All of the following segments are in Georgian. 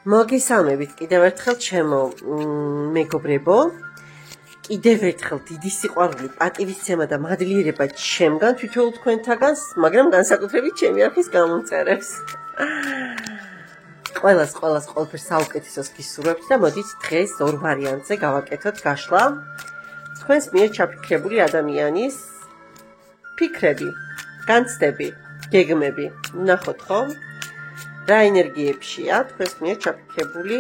მოგესალმებით კიდევ ერთხელ ჩემო მეგობრებო. კიდევ ერთხელ დიდი სიყვარული, პატივისცემა და მადლიერება ჩემგან თითოეულ თქვენთაგანს, მაგრამ განსაკუთრებით ჩემი არხის გამომწერებს. ყველას ყველაფერს საუკეთესოს გისურვებთ და მოდით დღეს ორ ვარიანტზე გავაკეთოთ გაშლა თქვენს მიერ ჩაფიქრებული ადამიანის ფიქრები, განცდები, გეგმები. ნახოთ ხო? რა ენერგიებშია თქვენს მიერ ჩაფიქრებული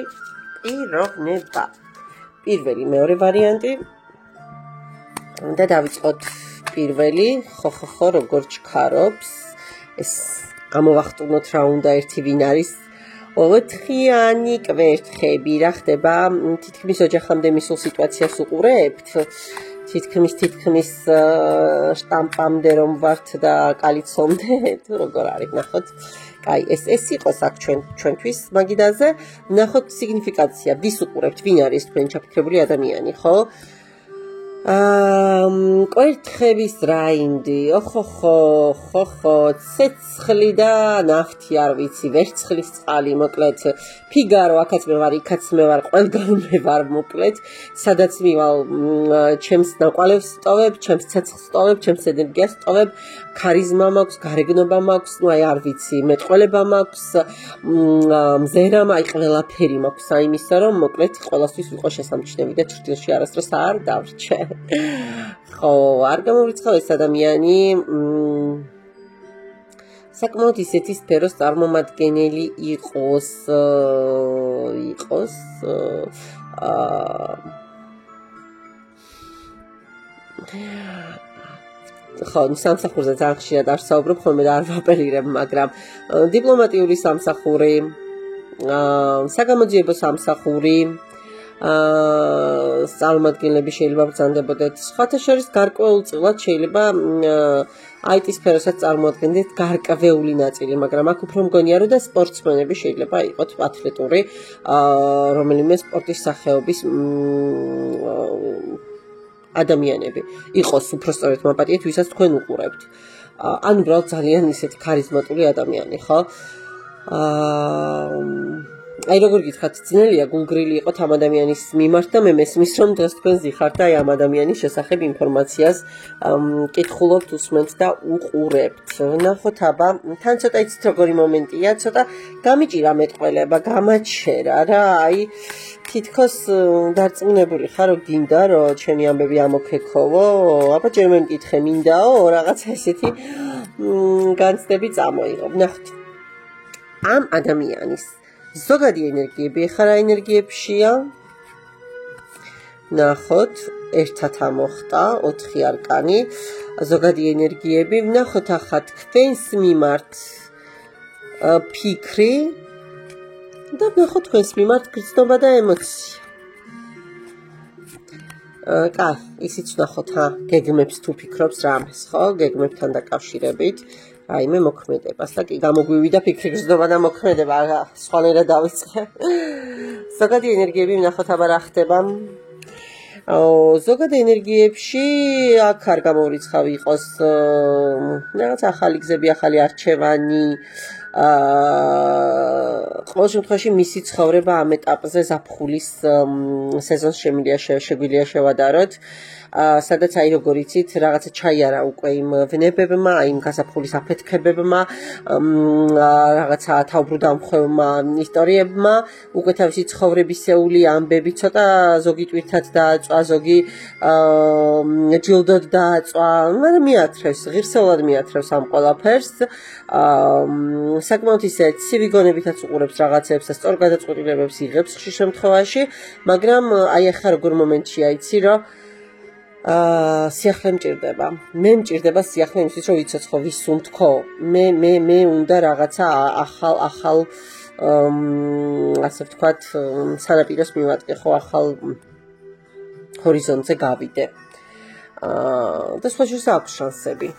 პიროვნება. პირველი, მეორე ვარიანტი. და დავიწყოთ პირველი, ხო, როგორ ჩქარობს. ეს გამოვახტუნოთ რა უნდა ერთი ვინ არის. ოთხიანი კვერთხები, რა ხდება? თითქმის ოჯახამდე მისულ სიტუაციას უყურებთ. თითქმის შტამპამდე რომ ვართ და კალიცომდე, თუ როგორ არის, ნახოთ. აი, ეს იყოს აქ ჩვენთვის მაგიდაზე. ნახოთ სიგნიფიკაცია, ვის უყურებთ, ვინ არის თქვენ ჩაფიქრებული ადამიანი, ხო? კვერთხების რაინდი, ხო, ცეცხლი და ნავთი არ ვიცი, ვერცხლის წყალი, მოკლედ, ფიგარო, აქაც მე ვარ, იქაც მე ვარ, ყველგან მე ვარ, მოკლედ, სადაც მივალ, ჩემს ნაკვალევს სტოვებ, ჩემს ცეცხლს სტოვებ, ჩემს ენერგიას სტოვებ, ქარიზმა მაქვს, გარეგნობა მაქვს, ну აი არ ვიცი, მეტყველება მაქვს, მზერა, აი ყველაფერი მაქვს, აიმისა რომ მოკლედ ყველასთვის ვიყო შესამჩნევი და ჭრილში არასდროს არ დავრჩე. ხო, არ გამოვრიცხავ ეს ადამიანი საკმაოდ ისეთი სფეროს წარმომადგენელი იყოს ხო, სამსახურზე ძალიან ხშირად არ საუბრობ, ხოლმე და არ ვაპელირებ, მაგრამ დიპლომატიური სამსახური, საგამოძიებო სამსახური, წარმომადგენლები შეიძლება ბრძანდებოდეთ. სხვათა შორის გარკვეულწილად შეიძლება IT სფეროსაც წარმოადგენდეთ გარკვეული ნაწილი, მაგრამ აქ უფრო მგონია რომ და სპორტსმენები შეიძლება იყოთ ათლეტური, რომელიმე სპორტის სახეობის ადამიანები. იყოს უბრალოდ მაპატიეთ, ვისაც თქვენ უყურებთ. ან უბრალოდ ძალიან ისეთი ქარიზმატული ადამიანი, ხო? აი როგორ გითხრათ, ძნელია გულგრილი იყოთ ამ ადამიანის მიმართ და მე მესმის რომ დღეს თქვენ ზიხართ და აი ამ ადამიანის შესახებ ინფორმაციას კითხულობთ, უსმენთ და უყურებთ. ნახოთ აბა, თან ცოტა იცით როგორი მომენტია, ცოტა გამიჭირა მეტყველება, გამაჩერა რა, აი თითქოს დარწმუნებული ხარ რომ გინდა რომ ჩემი ამბები ამოქექოვო, აბა ჯერ მე მკითხე მინდაო, რაღაცა ესეთი განცდები წამოიღო. ნახოთ. ამ ადამიანის ზოგადი ენერგიები, ეხლა რა ენერგიებშია? ნახოთ, ერთად ამოხტა, 4 არკანი, ზოგადი ენერგიები, ნახოთ ახლა თქვენს მიმართ ფიქრი და ნახოთ თქვენს მიმართ გრძნობა და ემოცია. კაი, ისიც ნახოთ, გეგმებს თუ ფიქრობს რამეს, ხო? გეგმებთან დაკავშირებით. რაიმე მოქმედებას და კი გამოგვივიდა ფიქრი გრძნობა და მოქმედება, სხვანაირად დავიწყე. ზოგადი ენერგიები ვნახოთ აბა რა ხდება. ზოგად ენერგიებში აქ არ გამოვრიცხავ იყოს რაღაც ახალი გზები, ახალი არჩევანი. ყოველ შემთხვევაში მისი ცხოვრება ამ ეტაპზე ზაფხულის სეზონს შეგვიძლია შევადაროთ. სადაც აი როგორ იცით, რაღაცა ჩაიარა უკვე იმ ვნებებმა, იმ გაზაფხულის აფეთქებებმა, რაღაცა თავბრუდამხვევმა ისტორიებმა, უკვე თავისი ცხოვრებისეული ამბები ცოტა ზოგი ტვირთად დააწვა, ზოგი ჯილდოდ დააწვა, მაგრამ მიათრევს, ღირსეულად მიათრევს ამ ყველაფერს. საკმაოდ ისე ცივი გონებითაც უყურებს რაღაცებს და სწორ გადაწყვეტილებებს იღებს ხშირ შემთხვევაში, მაგრამ აი ახლა როგორ მომენტია იცი რომ სიახლე მჭირდება. მე მჭირდება სიახლე იმისთვის, რომ ვიცოცხლო ვის უნდქო. მე უნდა რაღაცა ახალ ასე ვთქვათ, სანაპიროს მივატყე, ხო, ახალ ჰორიზონტზე გავიდე. და სხვა შორის აქვს შანსები,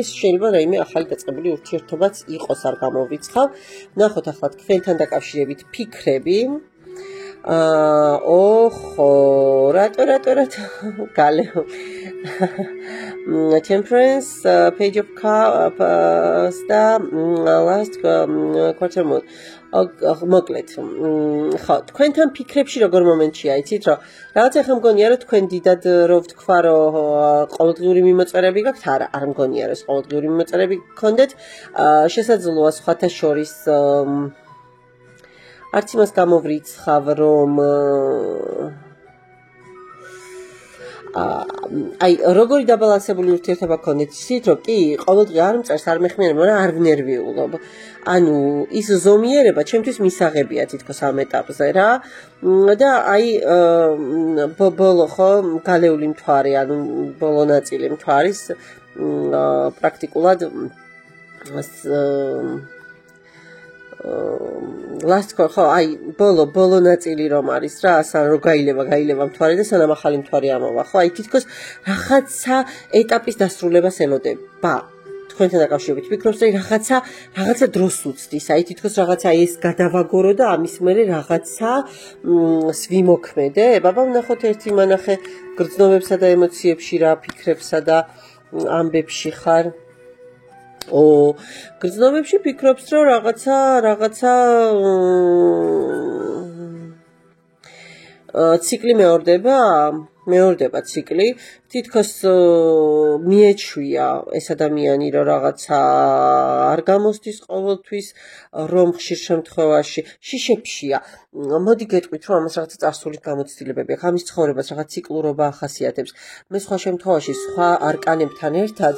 შეიძლება რაიმე ახალი დაწყებული ურთიერთობაც იყოს, არ გამოვრიცხავ. ნახოთ ახლა თქვენთან დაკავშირებით ფიქრები. ოხო, რატო გალეო. Temperance, Page of Cups და last quarter moon. მოკლედ. ხო, თქვენთან ფიქრებში როგორ მომენტია, იცით, რომ რაღაც ახლა მგონია, რომ თქვენ დიდად რო ვთქვა, რომ ყოველდღიური მიმოწერები გაქვთ, არ მგონია, რომ ყოველდღიური მიმოწერები გქონდეთ. შესაძლოა სხვათა შორის არც იმას გამოვრიცხავ, რომ აი როგორი დაბალანსებული ურთიერთობა გქონდეთ, იცით, რომ კი, ყოველდღე არ მწერს, არ მეხმიანებ, მაგრამ არ ვნერვიულობ. ანუ ის ზომიერება ჩემთვის მისაღებია თითქოს ამ ეტაპზე რა. და აი ბოლო ხო გალეული მთვარე, ანუ ბოლო ნაწილი მთვარის პრაქტიკულად last call ხო აი ბოლო ნაწილი რომ არის რა ასან რო გაილება მთვარე და სანამ ახალი მთვარე ამოვა ხო აი თითქოს რაღაცა ეტაპის დასრულებას ელოდება თქვენთან დაკავშირებით ვფიქრობ რომ რაღაცა დროს უცდის აი თითქოს რაღაცა ეს გადავაგორო და ამის მერე რაღაცა ვიმოქმედე აბა ვნახოთ ერთი მანახე გრძნობებსა და ემოციებში რა ფიქრებსა და ამბებში ხარ გრძნობებში ფიქრობს რომ რაღაცა ციკლი მეორდება ციკლი თითქოს მიეჩვია ეს ადამიანი რომ რაღაცა არ გამოსდის ყოველთვის რომ ხშირ შემთხვევაში შიშებშია მოდი გეტყვით რომ ამას რაღაცა წარსულით გამოცდილებები აქვს ამის ცხოვრებას რაღაც ციკლურობა ახასიათებს მე სხვა შემთხვევაში სხვა არკანებთან ერთად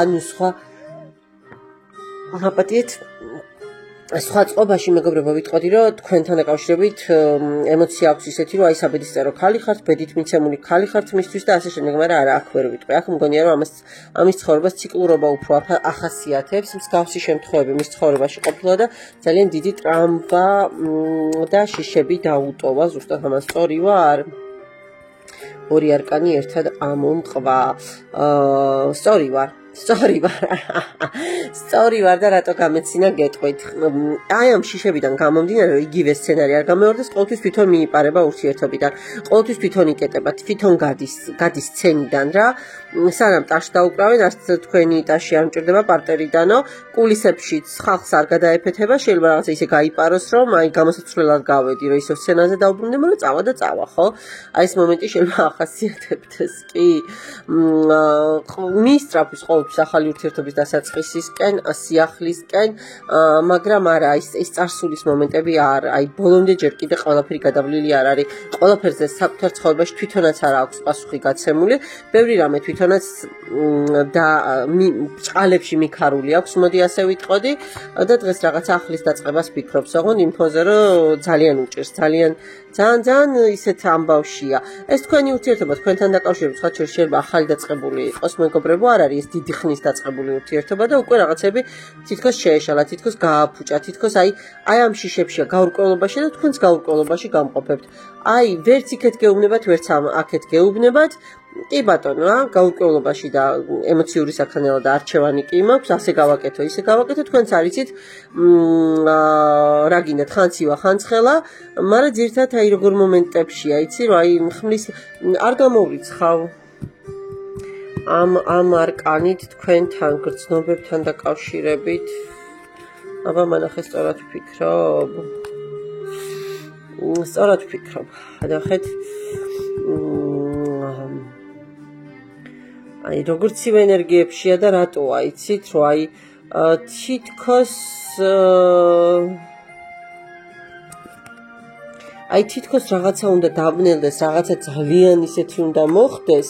ანუ სხვა აპატიეთ სხვა წყობაში მეგობრებო ვიტყოდი რომ თქვენთან დაკავშირებით ემოცია აქვს ისეთი რომ აი საბედისწერო ქალი ხართ ბედით მიცემული ქალი ხართ მისთვის და ასე შემდეგ მაგრამ არა აქ ვერ ვიტყვი აქ მგონია რომ ამის ცხოვრებას ციკლურობა უფრო ახასიათებს მსგავსი შემთხვევები მის ცხოვრებაში ყოფილა და ძალიან დიდი ტრამვა და შიშები დაუტოვა ზუსტად ამას სწორი ვარ ორი არკანი ერთად ამომყვა სწორი ვარ და რატო გამეცინა გეტყვით აი ამ შიშებიდან გამომდინარე რომ იგივე სცენარი არ გამეორდეს ყოველთვის თვითონ მიიპარება ურთიერთობიდან ყოველთვის თვითონ იკეტება თვითონ გადის სცენიდან რა სანამ ტაში დაუკრავენ არც თქვენი ტაში არ მჭირდება პარტერიდანო კულისებში ხალხს არ გადაეფეთება შეიძლება რაღაცა ისე გაიპაროს რომ აი გამოსაცვლელად გავედი რომ ისო სცენაზე დაუბრუნდები რომ წავა ხო აი ეს მომენტი შეიძლება ახასიათებდეს კი მისტრაფის ყოველთვის ახალი ურთიერთობის დასაწყისისკენ სიახლისკენ მაგრამ არა ის წარსულის მომენტები არ აი ბოლომდე ჯერ კიდე ყველაფერი გადავლილი არ არის ყველაფერზე საკუთარ ცხოვრებაში თვითონაც არ აქვს პასუხი გაცემული ბევრი რამე თვითონაც და ჭყალებში მიქარული აქვს მოდი ასე ვიტყოდი და დღეს რაღაცა ახლის დაწყებას ფიქრობს ოღონდ იმ ფონზე რომ ძალიან უჭირს ძალიან ისეთ ამბავშია ეს თქვენი ურთიერთობა თქვენთან დაკავშირებით სხვა შეიძლება ახალი დაწყებული იყოს მეგობრებო არ არის ეს დიდი ხნის დაწყებული ურთიერთობა და უკვე რაღაცები თითქოს შეეშალა თითქოს გააფუჭა თითქოს აი ამ შიშებშია გაურკვევლობაში და თქვენს გაურკვევლობაში გამყოფებთ აი ვერც იქეთ გეუბნებათ ვერც აქეთ გეუბნებათ კი ბატონო რა გაურკვევლობაში და ემოციური საქანელა და არჩევანი კი მაქვს ასე გავაკეთო ისე გავაკეთო თქვენც არიცით რა გინდათ ხანცივა ხანცხელა მაგრამ ძირთად აი როგორ მომენტებშია იცი რომ აი ხმლის არ გამოვრიცხავ ამ არკანით თქვენთან გრძნობებთან დაკავშირებით აბა მანახე სწორად ვფიქრობ ნახეთ აი როგორც იმ ენერგიებშია და რატოა იცით რომ აი თითქოს რაღაცა უნდა დაბნელდეს რაღაცა ძალიან ისეთი უნდა მოხდეს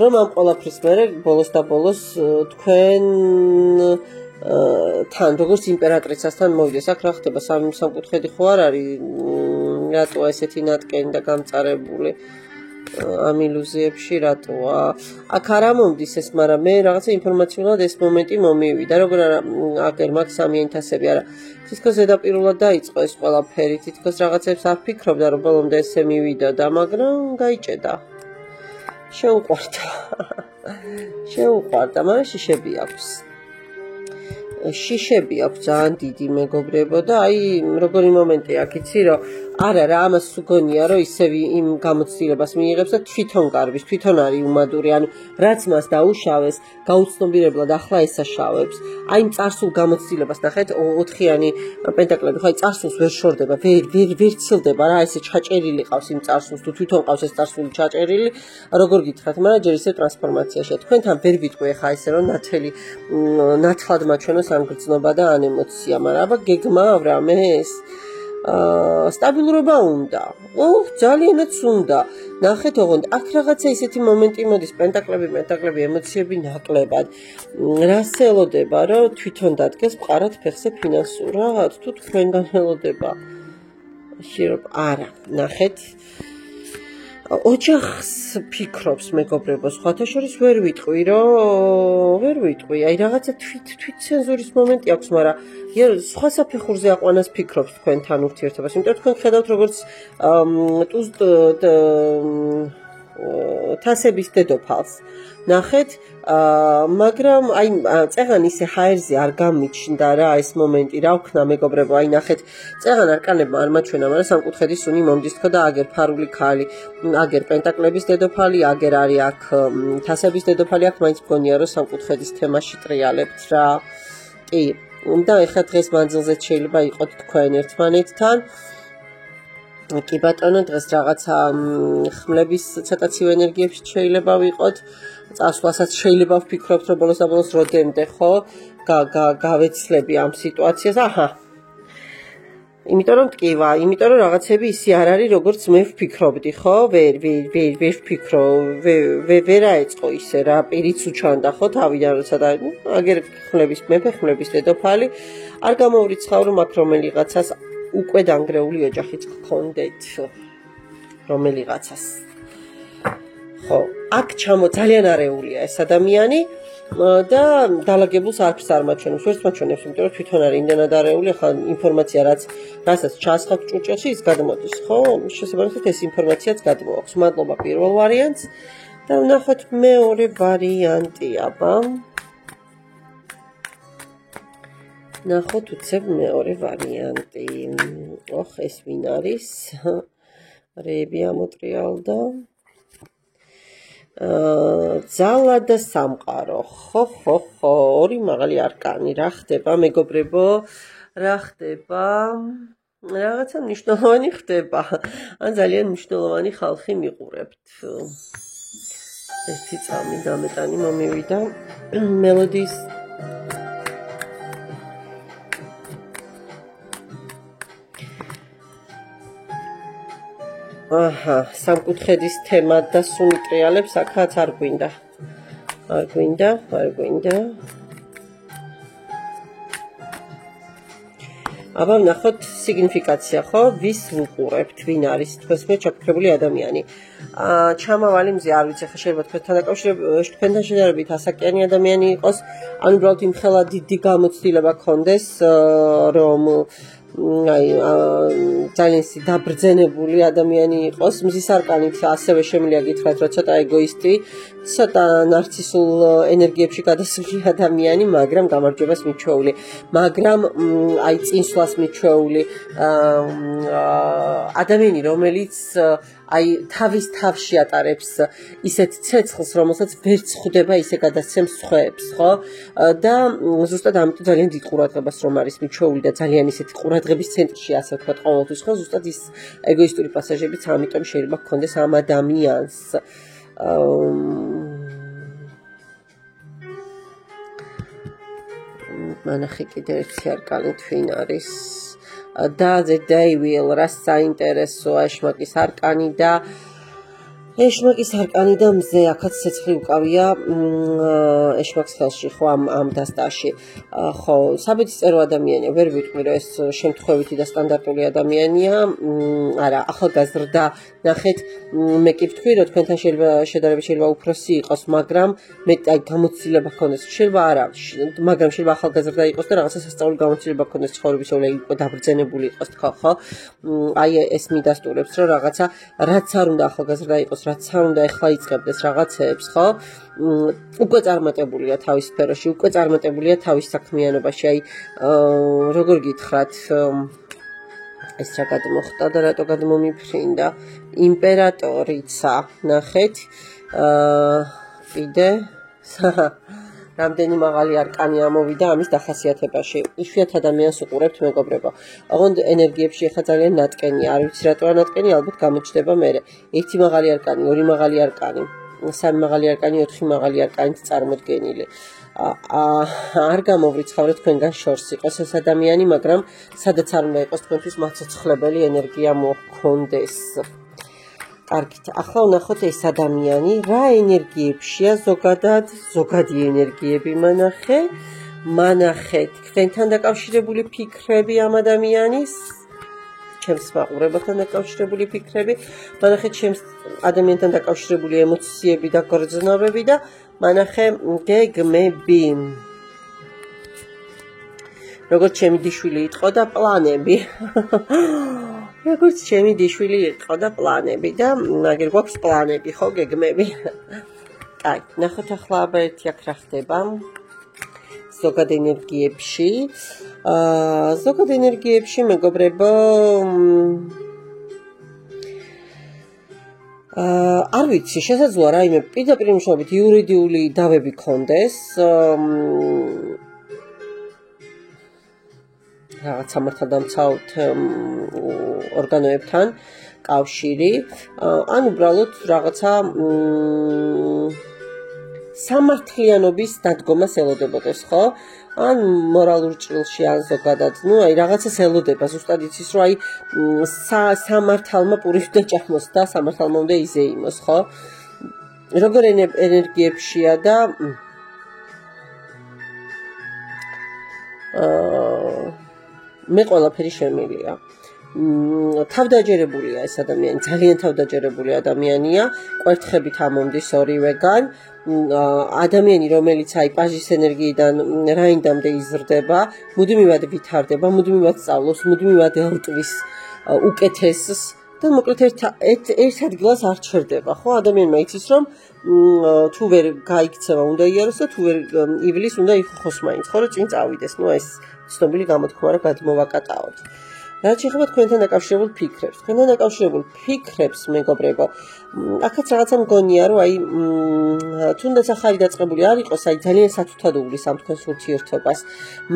რომ ამ ყველაფრის მერე ბოლოს და ბოლოს თქვენ თან როგორც იმპერატრიცასთან მოვიდეს აქ რა ხდება სამკუთხედი ხო არ არის რატოა ესეთი ნატკენი და გამწარებული ამ ილუზიებში რატოა აქ არ ამომდის ეს მაგრამ მე რაღაცა ინფორმაციულად ეს მომენტი მომივიდა როგორ აგერ მაგ სამიანთასები არა თითქოს ზედაპირულად დაიწყო ეს ყველაფერი თითქოს რაღაცებს არ ფიქრობდა რომ ბოლომდე ესე მივიდა და მაგრამ გაიჭედა შეუყვარდა მაგრამ შიშები აქვს შიშები აქვს ძალიან დიდი მეგობრებო და აი როგორი მომენტი აქ იცი რომ არა რა ამას უგონია რომ ისევ იმ გამოცდილებას მიიღებს და თვითონ გარბის თვითონ არის უმადური ანუ რაც მას დაუშავეს გაუცნობიერებლად ახლა ესაშავებს აი იმ წარსულ გამოცდილებას ნახეთ 4-იანი პენტაკლები ხო აი წარსულს ვერ შორდება ვერ ცილდება რა ესე ჩაჭერილი ყავს იმ წარსულს თუ თვითონ ყავს ეს წარსული ჩაჭერილი როგორ გითხრათ მაგრამ ჯერ ისე ტრანსფორმაციაში თქვენთან ვერ ვიტყვი ახლა ესე რომ ნათელი ნათლად მაჩვენოს ან გრძნობა და ან ემოცია მაგრამ აბა გეგმა ავრამეს სტაბილურობა უნდა. ძალიანაც უნდა. ნახეთ ოღონდ აქ რაღაცა ისეთი მომენტი მოდის პენტაკლები, ემოციები ნაკლებად. რას ელოდება, რომ თვითონ დადგეს მყარად ფეხზე ფინანსურად, თუ თქვენგან ელოდება. არა, ნახეთ. ოჯახს ფიქრობს მეგობრებო, სხვათა შორის ვერ ვიტყვი, აი რაღაცა თვითცენზურის მომენტი აქვს, მაგრამ სხვა საფეხურზე აყვანას ფიქრობს თქვენთან ურთიერთობას, იმიტომ თქვენ ხედავთ როგორც თასების დედოფალს. ნახეთ, მაგრამ აი წეღან ისე ჰაერზე არ გამიჩნდა რა ეს მომენტი, რა ვქნა მეგობრებო, აი ნახეთ, წეღან არკანებმა არ მაჩვენა, მაგრამ სამკუთხედის სუნი მომდის თქო და აგერ ფარული ქალი, აგერ პენტაკლების დედოფალი, აგერ არის აქ თასების დედოფალი, აქ მაინც მგონია რომ სამკუთხედის თემაში ტრიალებთ რა. კი, და ეხლა დღეს მანძილზე შეიძლება იყოთ თქვენ ერთმანეთთან. კი ბატონო, დღეს რაღაცა ხმლების ცოტა ცივ ენერგიებში შეიძლება ვიყოთ. წასვლასაც შეიძლება ვფიქრობთ, რომ ბოლოს და ბოლოს როდემდე ხო გავეცლები ამ სიტუაციას. იმიტომ რომ ტკივა, იმიტომ რომ რაღაცები ისე არ არის, როგორც მე ვფიქრობდი, ხო? ვერ ვფიქრო, ვერ აეწყო ისე რა, პირიც უჩანდა, ხო, თავიდან როცა და აგერ ხმლების მეფე, ხმლების დედოფალი, არ გამოვრიცხავ რომ აქ რომელიღაცას უკვე დანგრეული ოჯახიც გქონდეთ, რომელიღაცას. ხო, აქ ძალიან არეულია ეს ადამიანი და დალაგებულს არც არ მაჩვენებს, ვერც მაჩვენებს, იმიტომ რომ თვითონ არის იმდენად არეული, ხან ინფორმაცია რასაც ჩაასხავთ ჭურჭელში ის გადმოდის, ხო? შესაბამისად ეს ინფორმაციაც გადმოაქვს. მადლობა პირველ ვარიანტს და ვნახოთ მეორე ვარიანტი, აბა. ნახოთ უცებ მეორე ვარიანტი. ეს ვინ არის? რეები ამოტრიალდა. ძალა და სამყარო. ხო, ორი მაღალი არკანი. რა ხდება, მეგობრებო? რა ხდება? რაღაცა მნიშვნელოვანი ხდება. ან ძალიან მნიშვნელოვანი ხალხი მიყურებთ. ერთი წამი დამეტანი მომივიდა. მელოდიის სამკუთხედის თემა და სუნი ტრიალებს აქაც არ გვინდა. აბა ნახოთ სიგნიფიკაცია, ხო? ვის ვუყურებთ, ვინ არის თქვენს მიერ ჩაფიქრებული ადამიანი. ჩამავალი მზე არ ვიცი, ხა შეიძლება თქვენთან შედარებით ასაკიანი ადამიანი იყოს, ან უბრალოდ იმხელა დიდი გამოცდილება გქონდეს, რომ ძალიან დაბრძენებული ადამიანი იყოს, მზის არკანით ასევე შემიძლია გითხრათ, რომ ცოტა ეგოისტი, ცოტა ნარცისულ ენერგიებში გადასული ადამიანი, მაგრამ გამარჯვებას მიჩვეული, მაგრამ აი წინსვლას მიჩვეული ადამიანი, რომელიც აი თავის თავში ატარებს ისეთ ცეცხლს, რომელსაც ვერც ხვდება ისე გადასცემს სხვებს, ხო? და ზუსტად ამიტომ ძალიან დიდ ყურადღებას რომ არის მიჩვეული და ძალიან ისეთი ყურადღების ცენტრში ასე ვთქვათ ყოველთვის, ხო? ზუსტად ის ეგოისტური პასაჟებიც ამიტომ შეიძლება გქონდეს ამ ადამიანს. მანახი კიდე ერთი არკანი თქვენ არის. და the day will რას საინტერესოა ეშმაკის არკანი და მზე აქაც ცეცხლი უკავია ეშმაკს ხელში, ხო, ამ დასტაში. ხო, საბედისწერო ადამიანია, ვერ ვიტყვი რომ ეს შემთხვევითი და სტანდარტული ადამიანია. არა, ახალგაზრდა, ნახეთ, მე კი ვთქვი რომ თქვენთან შედარებით შეიძლება უფროსი იყოს, მაგრამ მე აი გამოცდილება ჰქონდეს, შეიძლება არა, მაგრამ შეიძლება ახალგაზრდა იყოს და რაღაცა სასწაული გამოცდილება ჰქონდეს ცხოვრებისეული, უკვე დაბრძენებული იყოს, თქო, ხო? აი ეს მიდასტურებს რომ რაღაცა რაც არ უნდა ახალგაზრდა იყოს, რაც უნდა ეხლა იწყებდეს რაღაცეებს, ხო? უკვე წარმატებულია თავის სფეროში, უკვე წარმატებულია თავის საქმიანობაში, აი როგორ გითხრათ, ეს რა გადმოხდა და რატო გადმომიფრინდა? იმპერატორიცა, ნახეთ, კიდე რამდენი მაღალი არკანი ამოვიდა ამის დახასიათებაში. იშვიათ ადამიანს უყურებთ, მეგობრებო. ოღონდ ენერგიებში ახლა ძალიან ნატკენია, არ ვიცი რატოა ნატკენი, ალბათ გამოჩნდება მერე. ერთი მაღალი არკანი, ორი მაღალი არკანი, სამი მაღალი არკანი, ოთხი მაღალი არკანით წარმოდგენილი. არ გამოვრიცხავრეთ თქვენგან შორს იყოს ეს ადამიანი, მაგრამ სადაც არ უნდა იყოს თქვენთვის მაცოცხლებელი ენერგია მოჰქონდეს. კარგით, ახლა ვნახოთ ეს ადამიანი რა ენერგიებშია ზოგადად, ზოგადი ენერგიები მანახეთ, თქვენთან დაკავშირებული ფიქრები ამ ადამიანის, ჩემს მაყურებელთან დაკავშირებული ფიქრები, მანახეთ ჩემს ადამიანთან დაკავშირებული ემოციები და გრძნობები და მანახე გეგმები. როგორც ჩემი დიშვილი იყო და პლანები. როგორც ჩემი დიშვილი იყო და პლანები და აგერ გვაქვს პლანები, ხო, გეგმები. კაი, ნახოთ ახლა ერთი აქ რა ხდება. ზოგად ენერგიებში, მეგობრებო, არ ვიცი, შესაძლოა რაიმე პირდაპირ მშობლით იურიდიული დავები ქონდეს. რაღაც სამართალდამცავ ორგანოებთან კავშირი, ან უბრალოდ რაღაცა სამართლიანობის დადგომას ელოდებოდეს, ხო? ან მორალურ ჭრილში, ან ზოგადად, აი რაღაცას ელოდება, ზუსტად იცის, რომ აი სამართალმა პური უნდა ჭამოს და სამართალმა უნდა იზეიმოს, ხო? როგორ ენერგიებშია და მე ყველაფერი შემილია. თავდაჯერებულია ეს ადამიანი, ძალიან თავდაჯერებული ადამიანია, კვერთხებით ამომდის ორივეგან. ადამიანი, რომელიც აი პაჟის ენერგიიდან რაინდამდე იზრდება, მუდმივად ვითარდება, მუდმივად სწავლობს, მუდმივად ელტვის უკეთესს და მოკლედ ერთ ადგილას არ ჩერდება, ხო? ადამიანმა იცის, რომ თუ ვერ გაიქცევა, უნდა იაროს და თუ ვერ ივლის, უნდა იხოხოს მაინც, ხო, რომ წინ წავიდეს. ეს ცნობილი გამოთქმა რა გადმოვაკატაოთ. რაც შეეხება თქვენთან დაკავშირებულ ფიქრებს. თქვენთან დაკავშირებულ ფიქრებს, მეგობრებო, აქაც რაღაცა მგონია, რომ აი თუნდაც ახალი დაწყებული არ იყოს, აი ძალიან სათუთად უვლის ამ თქვენს ურთიერთობას,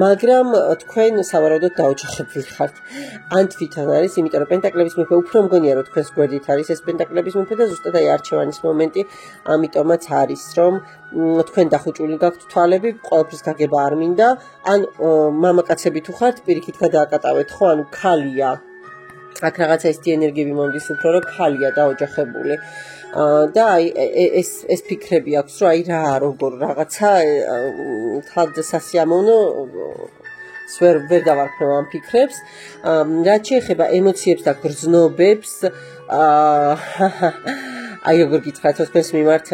მაგრამ თქვენ სავარაუდოდ დაოჯახებულ ხართ. ან თვითონ არის, იმიტომ რომ პენტაკლების მეფე უფრო მგონია, რომ თქვენს გვერდით არის ეს პენტაკლების მეფე და ზუსტად აი არჩევანის მომენტი, ამიტომაც არის, რომ თქვენ დახუჭული გაქვთ თვალები, ყველაფრის გაგება არ მინდა, ან მამაკაცები თუ ხართ, პირიქით გადააკატავეთ, ხო, ანუ ქალია. აქ რაღაცა ესეთი ენერგიები მომდის უფრო, რომ ქალია დაოჯახებული. და აი ეს ფიქრები აქვს, რომ აი რა, როგორ რაღაცა თავდასასიამოვნო ვერ დავარქმევ ამ ფიქრებს. რაც შეეხება ემოციებს და გრძნობებს, აი როგორ გითხრათ, თქვენს მიმართ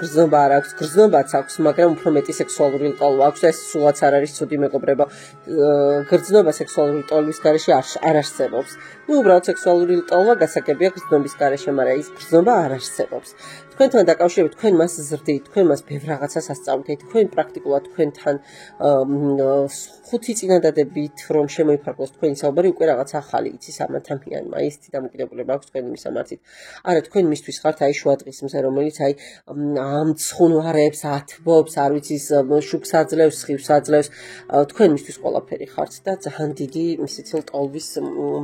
გრძნობა არ აქვს, გრძნობაც აქვს, მაგრამ უფრო მეტი სექსუალური ლტოლვა აქვს და ეს სულაც არ არის ცუდი, მეგობრებო. გრძნობა სექსუალური ლტოლვის გარეშე არ არსებობს. უბრალოდ სექსუალური ლტოლვა გასაგებია გრძნობის გარეშე, მაგრამ ის გრძნობა არ არსებობს. თქვენთან დაკავშირებით, თქვენ მას ზრდით, თქვენ მას ბევრ რაღაცას ასწავლეთ, თქვენ პრაქტიკულად თქვენთან ხუთი წინადადებით რომ შემოიფარგლოს თქვენი საუბარი, უკვე რაღაც ახალი იცის ამ ადამიანმა, ისეთი დამოკიდებულება აქვს თქვენი მისამართით. არა, თქვენ მისთვის ხართ აი შუადღის მზე, რომელიც აი ამცხუნვარებს, ათბობს, არ ვიცი, შუბს აძლევს, სხივს აძლევს, თქვენ მისთვის ყველაფერი ხართ და ძალიან დიდი ისეთი ლტოლვის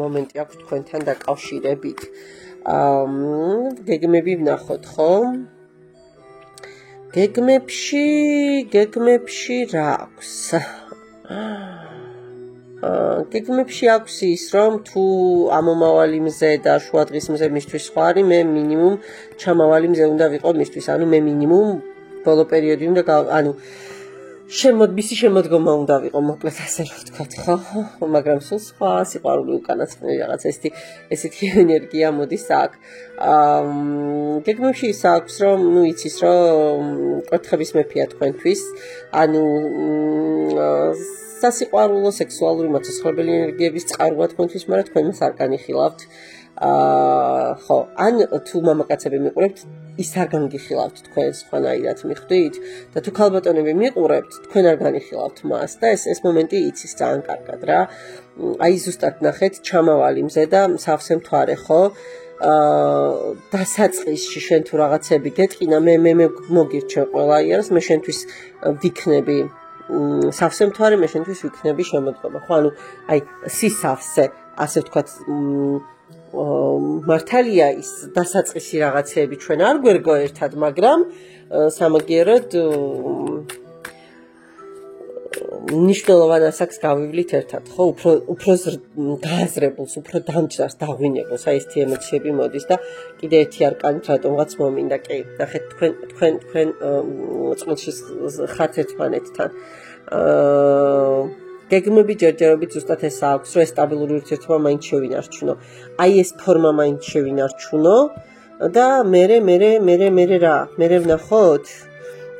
მომენტი აქვს თქვენთან დაკავშირებით. გეგმები ვნახოთ, ხო? გეგმებში რა აქვს? გეგმებში აქვს ის, რომ თუ ამომავალი მზე და შუადღის მზე მისთვის სხვა არის, მე მინიმუმ ჩამავალი მზე უნდა ვიყო მისთვის, ანუ მე მინიმუმ ბოლო პერიოდი უნდა ანუ შემოდბისი შემოდგომა უნდა ვიყო, მოკლედ ასე რომ ვთქვათ, ხო? მაგრამ სულ სხვა სიყვარული უკანასკნელი რაღაც ესეთი ენერგია მოდის აქ. გეგმებში ის აქვს, რომ იცის, რომ კვერთხების მეფეა თქვენთვის, ანუ სასიყვარულო სექსუალური მოცოცხლებელი ენერგიების წყაროა თქვენთვის, მაგრამ თქვენ მას არ განიხილავთ. ხო, ან თუ მამაკაცები მიყურებთ, ის არ განგიხილავთ თქვენ სხვანაირად მიხვდით და თუ ქალბატონები მიყურებთ, თქვენ არ განიხილავთ მას და ეს მომენტი იცის ძალიან კარგად რა. აი ზუსტად ნახეთ, ჩამავალი მზე და სავსე მთვარე, ხო? დასაწყისში შენ თუ რაღაცები გეტყინა, მე მოგირჩევ ყველა იარს, მე შენთვის ვიქნები სავსე მთვარე, მე შენთვის ვიქნები შემოდგომა. ხო, ანუ აი სისავსე, ასე ვთქვათ, მართალია ის დასაწყისი რაღაცეები ჩვენ არ გვერგო ერთად, მაგრამ სამაგიეროდ ნიშნულოვან ასაკს გავივლით ერთად, ხო, უფრო გააზრებულს, უფრო დამჭრას, დაღვინებულს, აი ეს ემოციები მოდის და კიდე ერთი არკანით რატომღაც მომინდა, კი, ნახეთ თქვენ წყვილში ხართ ერთმანეთთან. გეგმები ჯერჯერობით ზუსტად ეს აქვს, რომ ეს სტაბილური ურთიერთობა მაინც შევინარჩუნო. აი ეს ფორმა მაინც შევინარჩუნო და მე რა, მე ვნახოთ?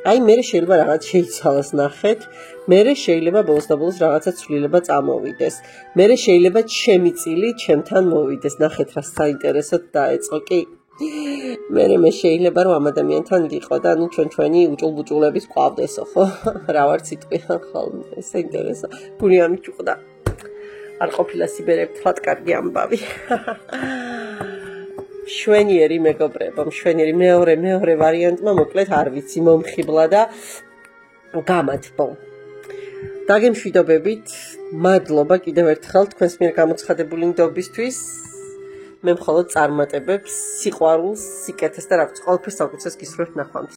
აი მე შეიძლება რაღაც შეიცვალოს ნახეთ, მე შეიძლება ბოლოს და ბოლოს რაღაცა ცვლილება წამოვიდეს. მე შეიძლება ჩემი წილი ჩემთან მოვიდეს. ნახეთ რა საინტერესოდ დაეწყო, კი. მე შეიძლება რომ ამ ადამიანთან ვიყო და ნუ ჩვენი უჭულბუჭულების ყვავდესო, ხო? რა ვარ სიტყვიან ხოლმე, ეს ინტერესო. გული ამით უყდა. არ ყოფილა სიბერებთლად კარგი ამბავი. შვენიერი მეგობრებო, შვენიერი მეორე ვარიანტმა მოკლედ არ ვიცი, მომხიბლა და გამათბო. დაგემშვიდობებით, მადლობა კიდევ ერთხელ თქვენს მიერ გამოცხადებული ნდობისთვის. მე მხოლოდ წარმატებებს, სიყვარულს, სიკეთეს და რა ვიცი, ყველაფერს საკუთრებას გისურვებთ ნახვამდის.